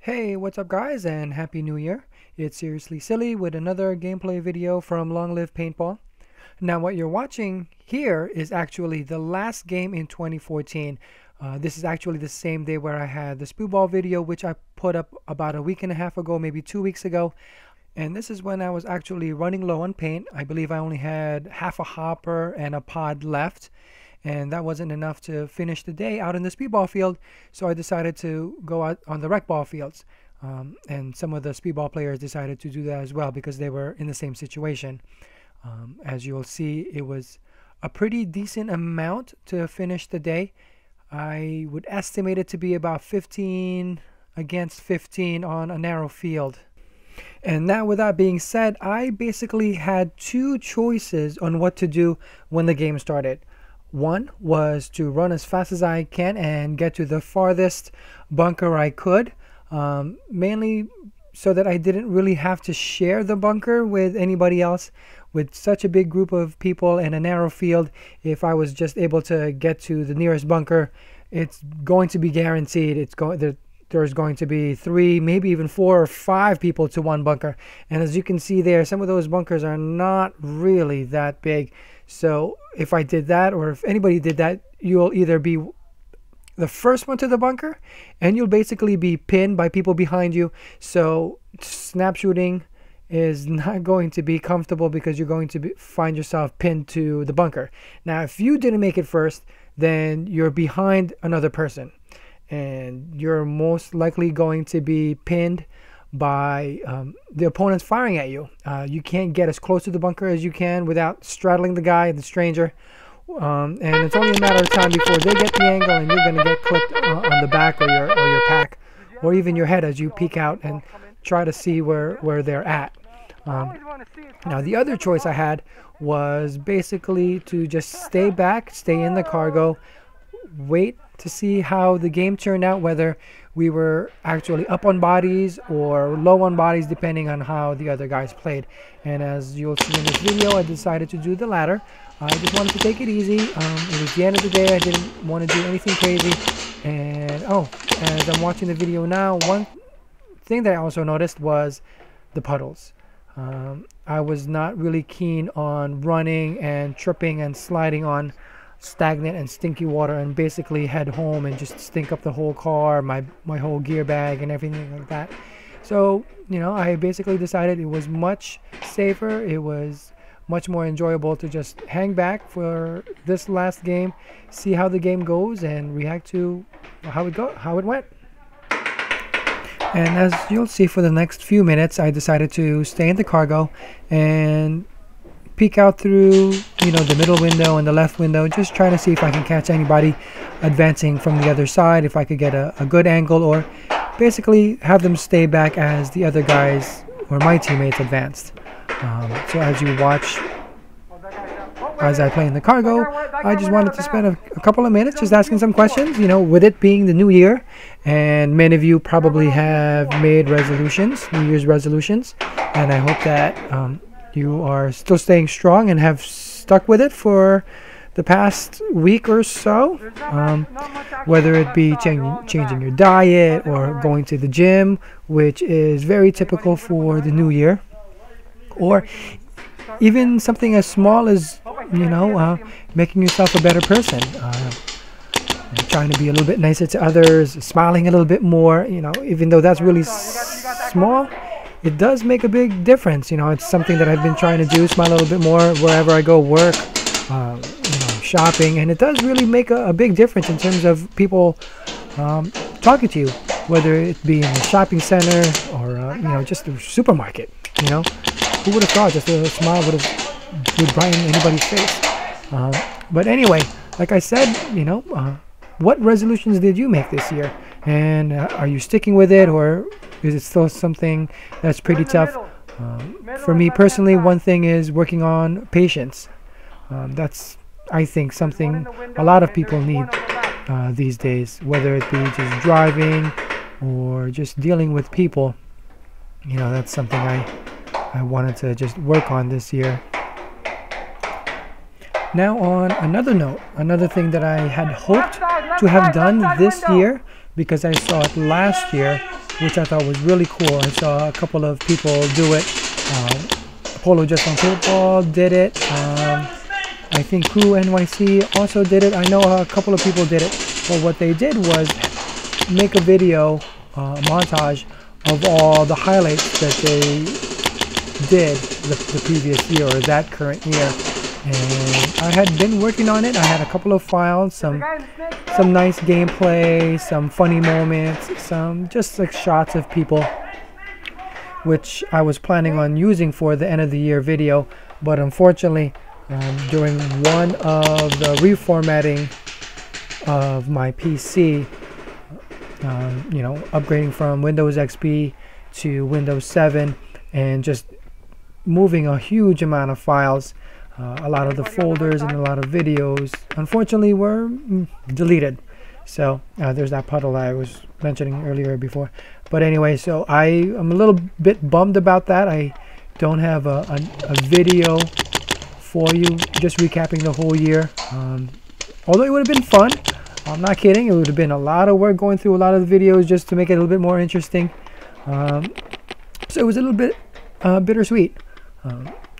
Hey, what's up guys, and Happy New Year. It's Seriously Silly with another gameplay video from Long Live Paintball. Now what you're watching here is actually the last game in 2014. This is actually the same day where I had the Spooball video, which I put up about a week and a half ago, maybe 2 weeks ago. And this is when I was actually running low on paint. I believe I only had half a hopper and a pod left. And that wasn't enough to finish the day out in the speedball field, so I decided to go out on the rec ball fields. And some of the speedball players decided to do that as well because they were in the same situation. As you'll see, it was a pretty decent amount to finish the day. I would estimate it to be about 15 against 15 on a narrow field. And now, with that being said, I basically had two choices on what to do when the game started. One was to run as fast as I can and get to the farthest bunker I could, mainly so that I didn't really have to share the bunker with anybody else. With such a big group of people in a narrow field, if I was just able to get to the nearest bunker, it's going to be guaranteed. There's going to be 3, maybe even 4 or 5 people to one bunker. And as you can see there, some of those bunkers are not really that big. So if I did that, or if anybody did that, you'll either be the first one to the bunker and you'll basically be pinned by people behind you. So snap shooting is not going to be comfortable because you're going to find yourself pinned to the bunker. Now, if you didn't make it first, then you're behind another person and you're most likely going to be pinned by the opponents firing at you. You can't get as close to the bunker as you can without straddling the guy, the stranger. And it's only a matter of time before they get the angle and you're going to get clipped on the back or your pack, or even your head as you peek out and try to see where they're at. Now, the other choice I had was basically to just stay back, stay in the cargo, wait to see how the game turned out, whether we were actually up on bodies or low on bodies, depending on how the other guys played. And as you'll see in this video, I decided to do the latter. I just wanted to take it easy. It was the end of the day. I didn't want to do anything crazy. And as I'm watching the video now, one thing that I also noticed was the puddles. I was not really keen on running and tripping and sliding on stagnant and stinky water and basically head home and just stink up the whole car, my whole gear bag and everything like that. So, I basically decided it was much safer, it was much more enjoyable to just hang back for this last game, see how the game goes, and react to how it went. And as you'll see, for the next few minutes, I decided to stay in the cargo and peek out through the middle window and the left window, just trying to see if I can catch anybody advancing from the other side, if I could get a good angle, or basically have them stay back as the other guys or my teammates advanced. So as you watch as I play in the cargo, I just wanted to spend a couple of minutes just asking some questions, with it being the new year, and many of you probably have made resolutions, New Year's resolutions, and I hope that you are still staying strong and have stuck with it for the past week or so, whether it be changing your diet or going to the gym, which is very typical for the new year, or even something as small as making yourself a better person, trying to be a little bit nicer to others, smiling a little bit more, even though that's really small. It does make a big difference. It's something that I've been trying to do, smile a little bit more wherever I go, work, shopping, and it does really make a big difference in terms of people talking to you, whether it be in the shopping center or just the supermarket. Who would have thought just a smile would brighten anybody's face? But anyway, like I said, what resolutions did you make this year? And are you sticking with it, or is it still something that's pretty tough? For me personally, one thing is working on patience. That's, I think, something a lot of people need these days, whether it be just driving or just dealing with people. That's something I wanted to just work on this year. Now, on another note, another thing that I had hoped to have done this year, because I saw it last year, which I thought was really cool. I saw a couple of people do it. Polo Just on Paintball did it. I think Crew NYC also did it. I know a couple of people did it. But what they did was make a video, montage of all the highlights that they did the previous year or that current year. And I had been working on it. I had a couple of files, some nice gameplay, some funny moments, some just like shots of people, which I was planning on using for the end of the year video. But unfortunately, during one of the reformatting of my PC, you know, upgrading from Windows XP to Windows 7 and just moving a huge amount of files, a lot of the folders and a lot of videos unfortunately were deleted. So there's that puddle I was mentioning earlier before. But anyway, so I am a little bit bummed about that. I don't have a video for you just recapping the whole year. Although it would have been fun, I'm not kidding, it would have been a lot of work going through a lot of the videos just to make it a little bit more interesting. So it was a little bit bittersweet.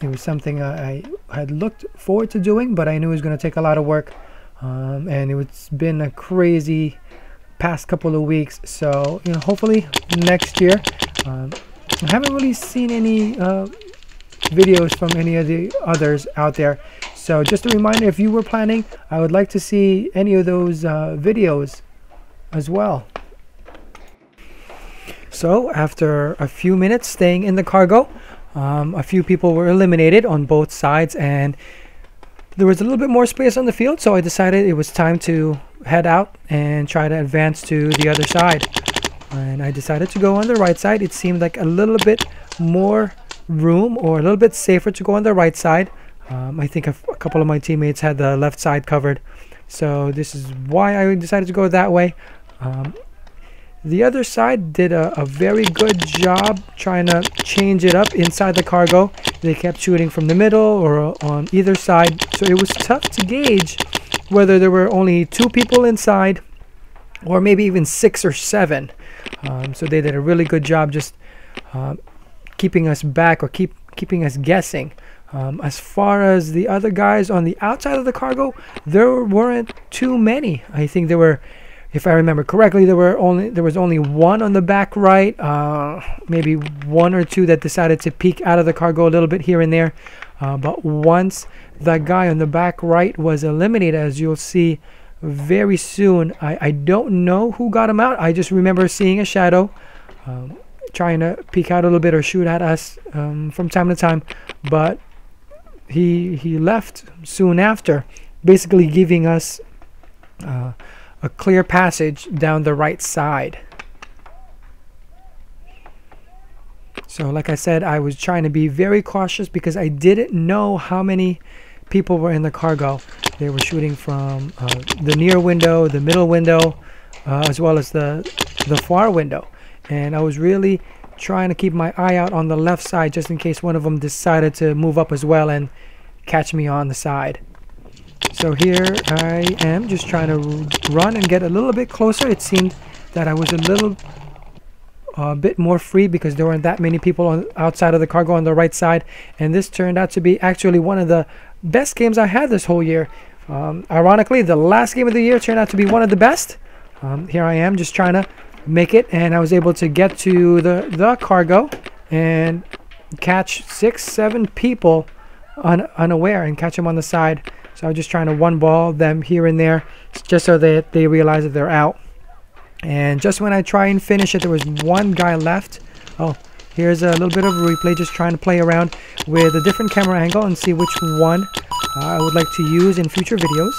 It was something I had looked forward to doing, but I knew it was going to take a lot of work. And it's been a crazy past couple of weeks. So, you know, hopefully next year. I haven't really seen any videos from any of the others out there. So just a reminder, if you were planning, I would like to see any of those videos as well. So after a few minutes staying in the cargo, a few people were eliminated on both sides, and there was a little bit more space on the field, so I decided it was time to head out and try to advance to the other side. And I decided to go on the right side. It seemed like a little bit more room, or a little bit safer to go on the right side. I think a couple of my teammates had the left side covered, so this is why I decided to go that way. The other side did a very good job trying to change it up inside the cargo. They kept shooting from the middle or on either side, so it was tough to gauge whether there were only 2 people inside or maybe even 6 or 7. So they did a really good job just keeping us back, or keeping us guessing. As far as the other guys on the outside of the cargo, there weren't too many. I think there were, if I remember correctly, there was only one on the back right, maybe 1 or 2 that decided to peek out of the cargo a little bit here and there. But once that guy on the back right was eliminated, as you'll see very soon, I don't know who got him out. I just remember seeing a shadow trying to peek out a little bit or shoot at us from time to time, but he left soon after, basically giving us a clear passage down the right side. So like I said, I was trying to be very cautious because I didn't know how many people were in the cargo. They were shooting from the near window, the middle window, as well as the far window. And I was really trying to keep my eye out on the left side just in case one of them decided to move up as well and catch me on the side. So here I am just trying to run and get a little bit closer. It seemed that I was a little bit more free because there weren't that many people outside of the cargo on the right side, and this turned out to be actually one of the best games I had this whole year. Ironically, the last game of the year turned out to be one of the best. Here I am just trying to make it, and I was able to get to the cargo and catch 6-7 people unaware and catch them on the side. So I was just trying to one ball them here and there just so that they realize that they're out. And just when I try and finish it, there was one guy left. Oh, here's a little bit of a replay, just trying to play around with a different camera angle and see which one I would like to use in future videos.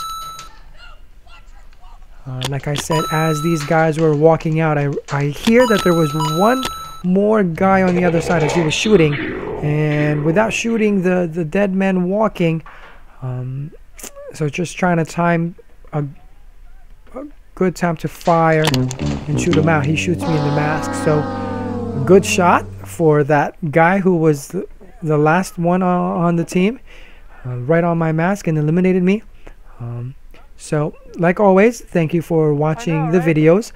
Like I said, as these guys were walking out, I hear that there was one more guy on the other side as he was shooting, and without shooting the dead man walking, so just trying to time a good time to fire and shoot him out. He shoots me in the mask, so a good shot for that guy who was the last one on the team, right on my mask, and eliminated me. So like always, thank you for watching the videos.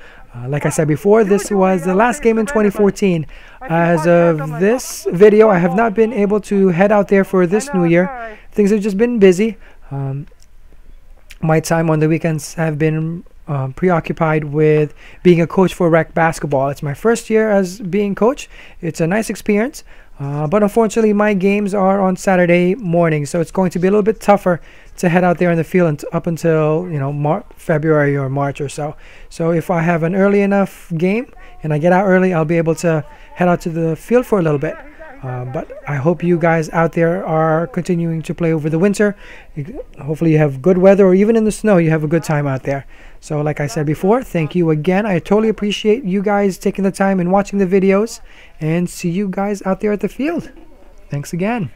Like I said before, this was the last game in 2014. As of this video, I have not been able to head out there for this new year. Things have just been busy. My time on the weekends have been preoccupied with being a coach for rec basketball. It's my first year as being coach. It's a nice experience, but unfortunately my games are on Saturday morning, so it's going to be a little bit tougher to head out there in the field up until, you know, February or March or so. So if I have an early enough game and I get out early, I'll be able to head out to the field for a little bit. But I hope you guys out there are continuing to play over the winter. Hopefully you have good weather, or even in the snow you have a good time out there. So like I said before, thank you again. I totally appreciate you guys taking the time and watching the videos, and see you guys out there at the field. Thanks again.